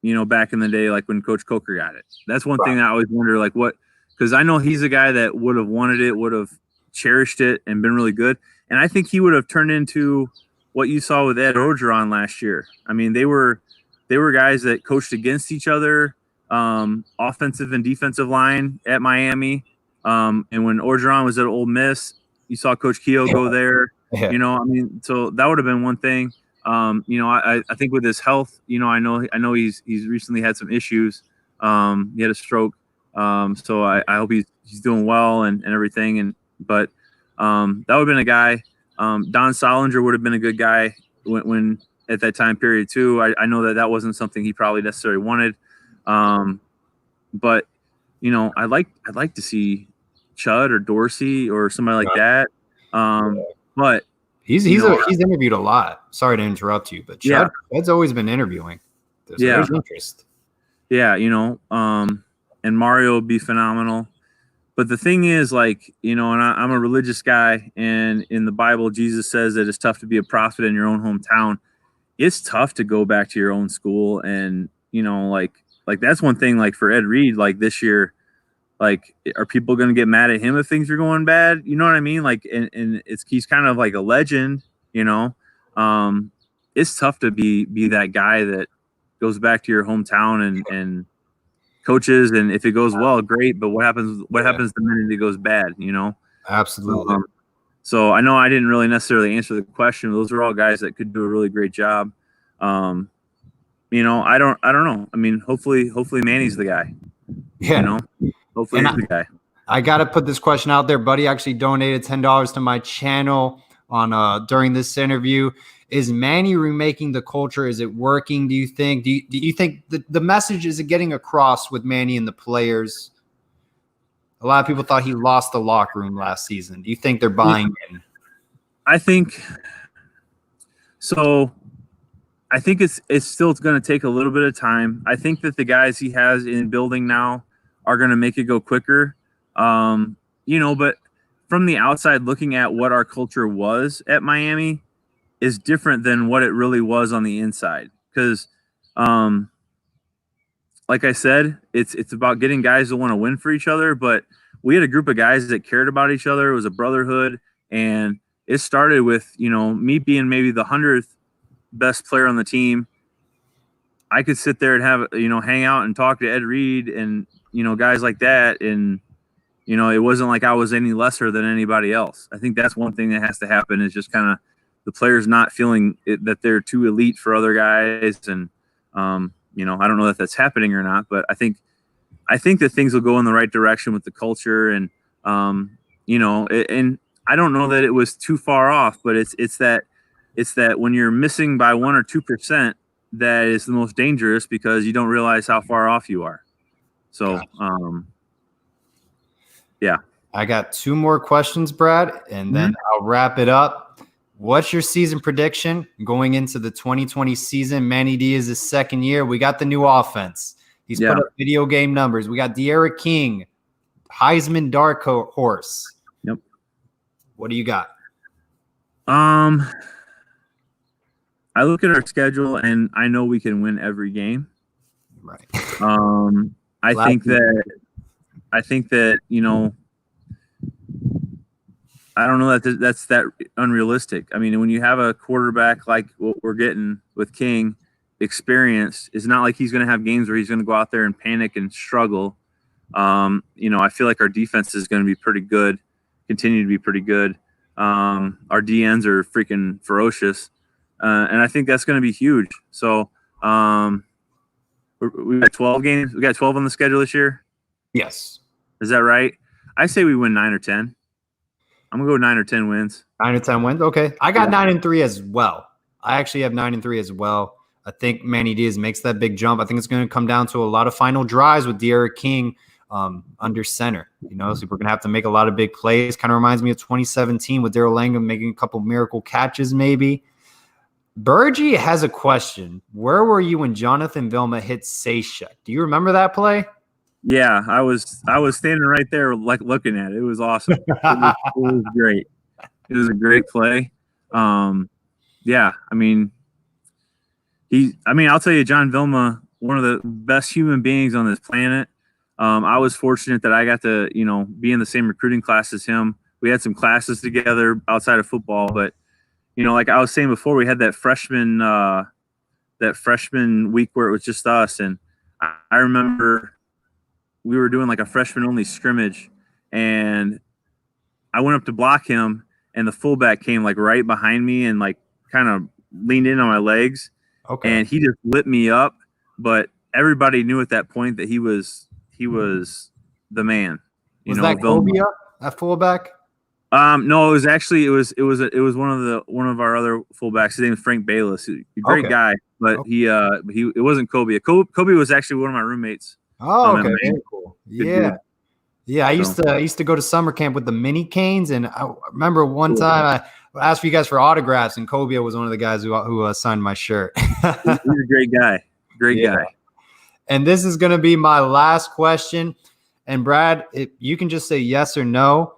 back in the day, like when Coach Coker got it. That's one thing that I always wonder, like what, because I know he's a guy that would have wanted it, would have cherished it and been really good. And I think he would have turned into what you saw with Ed Orgeron last year. I mean, they were guys that coached against each other, offensive and defensive line at Miami. And when Orgeron was at Ole Miss, you saw Coach Kehoe go there. Yeah. So that would have been one thing. I think with his health, I know he's recently had some issues. He had a stroke. So I hope he's doing well and everything. But that would have been a guy. Don Solinger would have been a good guy when at that time period too. I know that wasn't something he probably necessarily wanted. But I'd like to see Chud or Dorsey or somebody like that. But he's interviewed a lot. Sorry to interrupt you, but Chud's always been interviewing. There's interest. Yeah, and Mario would be phenomenal. But the thing is, like, and I'm a religious guy, and in the Bible, Jesus says that it's tough to be a prophet in your own hometown. It's tough to go back to your own school, and like that's one thing. Like for Ed Reed, like this year, like are people going to get mad at him if things are going bad? You know what I mean? Like, and he's kind of like a legend. It's tough to be that guy that goes back to your hometown and coaches, and if it goes well, great. But what happens the minute it goes bad? Absolutely. So I know I didn't really necessarily answer the question. Those are all guys that could do a really great job. I don't know. I mean, hopefully Manny's the guy. Yeah. Hopefully he's the guy. I got to put this question out there. Buddy actually donated $10 to my channel on during this interview. Is Manny remaking the culture? Is it working? Do you think? Do you think the message is getting across with Manny and the players? A lot of people thought he lost the locker room last season. Do you think they're buying in? I think so. I think it's still going to take a little bit of time. I think that the guys he has in building now are going to make it go quicker. But from the outside looking at what our culture was at Miami is different than what it really was on the inside. Because, like I said, it's about getting guys that want to win for each other. But we had a group of guys that cared about each other. It was a brotherhood. And it started with, me being maybe the 100th best player on the team. I could sit there and have, hang out and talk to Ed Reed and, guys like that. And, it wasn't like I was any lesser than anybody else. I think that's one thing that has to happen is just kind of the players not feeling that they're too elite for other guys. And, I don't know that that's happening or not, but I think that things will go in the right direction with the culture. And, and I don't know that it was too far off, but it's that when you're missing by 1 or 2%, that is the most dangerous because you don't realize how far off you are. So, yeah. I got 2 more questions, Brad, and then I'll wrap it up. What's your season prediction going into the 2020 season? Manny Diaz's second year. We got the new offense. He's put up video game numbers. We got De'Ara King, Heisman dark horse. Yep. What do you got? I look at our schedule and I know we can win every game. Right. I think that I don't know that that's that unrealistic. I mean, when you have a quarterback like what we're getting with King, experienced, it's not like he's going to have games where he's going to go out there and panic and struggle. I feel like our defense is going to be pretty good. continue to be pretty good. Our DNs are freaking ferocious, and I think that's going to be huge. So we got 12 games. We got 12 on the schedule this year. Yes. Is that right? I say we win 9 or 10. I'm gonna go 9 or 10 wins. 9 or 10 wins. Okay, I got 9-3 as well. I actually have 9-3 as well. I think Manny Diaz makes that big jump. I think it's going to come down to a lot of final drives with De'Ara King under center. So we're going to have to make a lot of big plays. Kind of reminds me of 2017 with Daryl Langham making a couple miracle catches maybe. Burgie has a question. Where were you when Jonathan Vilma hit Seychek? Do you remember that play? Yeah, I was standing right there like looking at it. It was awesome. It was great. It was a great play. Yeah, I'll tell you, John Vilma, one of the best human beings on this planet. I was fortunate that I got to, be in the same recruiting class as him. We had some classes together outside of football, but, like I was saying before, we had that freshman week where it was just us. And I remember we were doing like a freshman only scrimmage, and I went up to block him, and the fullback came like right behind me and like kind of leaned in on my legs. Okay. And he just lit me up, but everybody knew at that point that he was the man. Was that Cobia at fullback? No, it was one of our other fullbacks. His name is Frank Bayless. A great guy, but it wasn't Cobia. Kobe was actually one of my roommates. Oh, okay, very cool. Yeah. Yeah, I used to go to summer camp with the mini canes, and I remember one time I asked you guys for autographs, and Kobe was one of the guys who signed my shirt. He's a great guy. Great guy. And this is going to be my last question. And Brad, you can just say yes or no.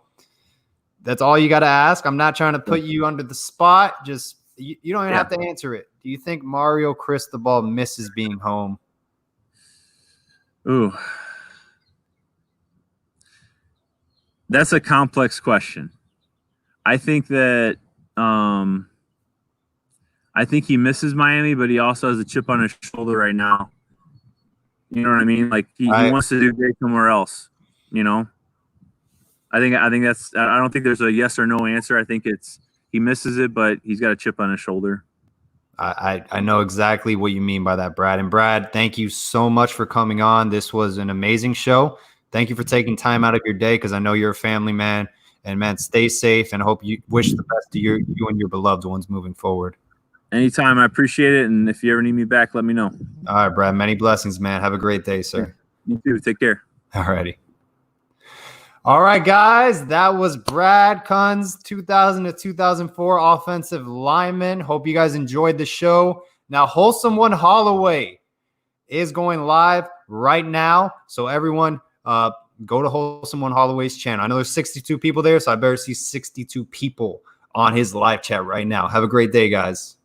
That's all you got to ask. I'm not trying to put you under the spot. Just you don't even have to answer it. Do you think Mario Cristobal misses being home? Ooh. That's a complex question. I think that I think he misses Miami, but he also has a chip on his shoulder right now. You know what I mean? Like he wants to do great somewhere else. I think that's. I don't think there's a yes or no answer. I think it's he misses it, but he's got a chip on his shoulder. I know exactly what you mean by that, Brad. And Brad, thank you so much for coming on. This was an amazing show. Thank you for taking time out of your day, because I know you're a family man. And, man, stay safe, and hope you wish the best to you and your beloved ones moving forward. Anytime. I appreciate it. And if you ever need me back, let me know. All right, Brad. Many blessings, man. Have a great day, sir. You too. Take care. All righty. All right, guys. That was Brad Kunz, 2000 to 2004 offensive lineman. Hope you guys enjoyed the show. Now, Wholesome One Holloway is going live right now. So, everyone, go to Wholesome One Holloway's channel. I know there's 62 people there, so I better see 62 people on his live chat right now. Have a great day, guys.